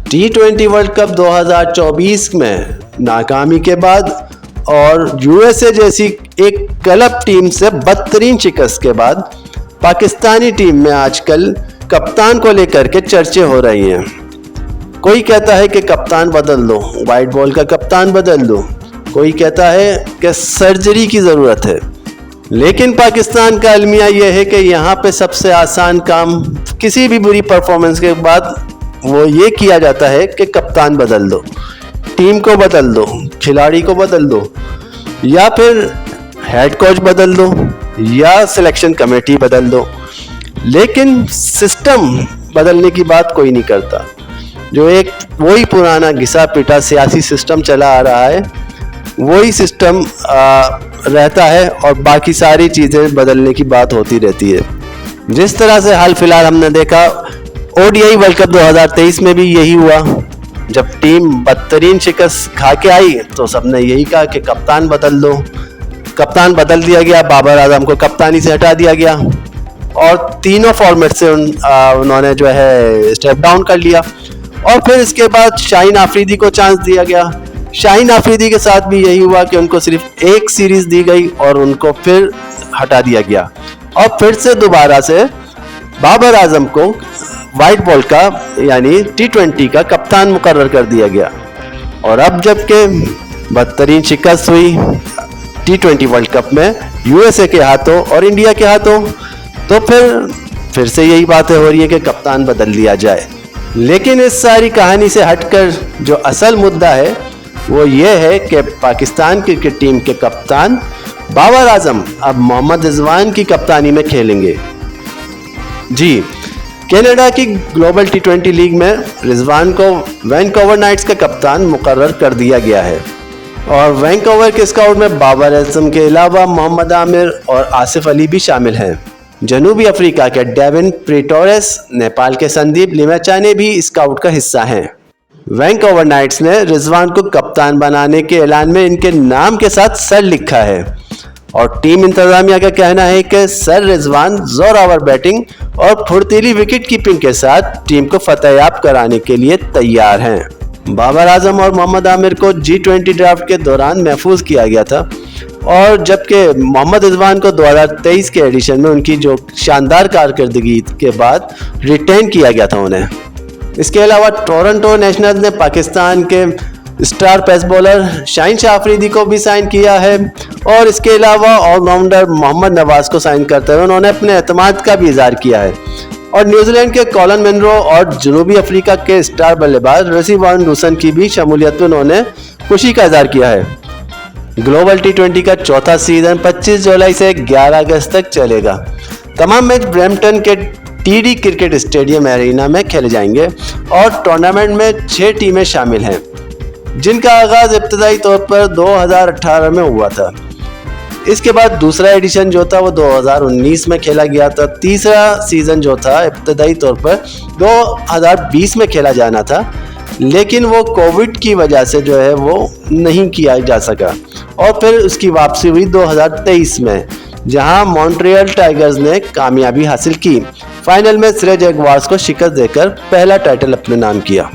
T20 world cup 2024 में नाकामी के बाद और यूएसए जैसी एक क्लब टीम से बदतरीन शिकस्त के बाद पाकिस्तानी टीम में आजकल कप्तान को लेकर के चर्चे हो रही हैं। कोई कहता है कि कप्तान बदल दो, वाइट बॉल का कप्तान बदल दो, कोई कहता है कि सर्जरी की ज़रूरत है। लेकिन पाकिस्तान का अलमिया यह है कि यहाँ पे सबसे आसान काम किसी भी बुरी परफॉर्मेंस के बाद वो ये किया जाता है कि कप्तान बदल दो, टीम को बदल दो, खिलाड़ी को बदल दो, या फिर हेड कोच बदल दो, या सिलेक्शन कमेटी बदल दो। लेकिन सिस्टम बदलने की बात कोई नहीं करता। जो एक वही पुराना घिसा पिटा सियासी सिस्टम चला आ रहा है, वही सिस्टम रहता है और बाकी सारी चीज़ें बदलने की बात होती रहती है। जिस तरह से हाल फिलहाल हमने देखा ओडीआई वर्ल्ड कप 2023 में भी यही हुआ। जब टीम बदतरीन शिकस्त खा के आई तो सबने यही कहा कि कप्तान बदल दो। कप्तान बदल दिया गया, बाबर आजम को कप्तानी से हटा दिया गया और तीनों फॉर्मेट से उन्होंने जो है स्टेप डाउन कर लिया। और फिर इसके बाद शाहीन आफरीदी को चांस दिया गया। शाहीन आफरीदी के साथ भी यही हुआ कि उनको सिर्फ एक सीरीज दी गई और उनको फिर हटा दिया गया और फिर से दोबारा से बाबर आजम को वाइट बॉल का यानी T20 का कप्तान मुकर्रर कर दिया गया। और अब जबकि बदतरीन शिकस्त हुई T20 वर्ल्ड कप में यूएसए के हाथों और इंडिया के हाथों, तो फिर से यही बातें हो रही है कि कप्तान बदल दिया जाए। लेकिन इस सारी कहानी से हटकर जो असल मुद्दा है वो ये है कि पाकिस्तान क्रिकेट टीम के कप्तान बाबर आजम अब मोहम्मद रिजवान की कप्तानी में खेलेंगे। जी, कनाडा की ग्लोबल T20 लीग में रिजवान को वैंकूवर नाइट्स का कप्तान मुकर्रर कर दिया गया है और वैंकूवर के स्काउट में बाबर आजम के अलावा मोहम्मद आमिर और आसिफ अली भी शामिल हैं। जनूबी अफ्रीका के डेविन प्रेटोरेस, नेपाल के संदीप लिमाचाने भी स्काउट का हिस्सा हैं। वैंकूवर नाइट्स ने रिजवान को कप्तान बनाने के ऐलान में इनके नाम के साथ सर लिखा है और टीम इंतजामिया का कहना है कि सर रिजवान जोरावर बैटिंग और फुर्तीली विकेट कीपिंग के साथ टीम को फतेहयाब कराने के लिए तैयार हैं। बाबर आजम और मोहम्मद आमिर को G20 ड्राफ्ट के दौरान महफूज किया गया था और जबकि मोहम्मद रिजवान को 2023 के एडिशन में उनकी जो शानदार कारकर्दगी के बाद रिटेन किया गया था उन्हें। इसके अलावा टोरंटो नेशनल्स ने पाकिस्तान के star pace bowler Shaheen Shah Afridi को भी साइन किया है और इसके अलावा ऑलराउंडर मोहम्मद नवाज को साइन करते हुए उन्होंने अपने एतमाद का भी इजहार किया है। और न्यूजीलैंड के कॉलन मनरो और जनूबी अफ्रीका के स्टार बल्लेबाज रसी वान रूसन की भी शमूलियत में उन्होंने खुशी का इजहार किया है। ग्लोबल T20 का चौथा सीजन 25 जुलाई से 11 अगस्त तक चलेगा। तमाम मैच ब्रैम्पटन के TD क्रिकेट स्टेडियम एरिना में खेले जाएंगे और टूर्नामेंट में 6 टीमें शामिल हैं, जिनका आगाज इब्तदाई तौर पर 2018 में हुआ था। इसके बाद दूसरा एडिशन जो था वो 2019 में खेला गया था। तीसरा सीज़न जो था इब्तदाई तौर पर 2020 में खेला जाना था, लेकिन वो कोविड की वजह से जो है वो नहीं किया जा सका और फिर उसकी वापसी हुई 2023 में, जहां मॉन्ट्रियल टाइगर्स ने कामयाबी हासिल की। फाइनल में सरे जैगुआर्स को शिकस्त देकर पहला टाइटल अपने नाम किया।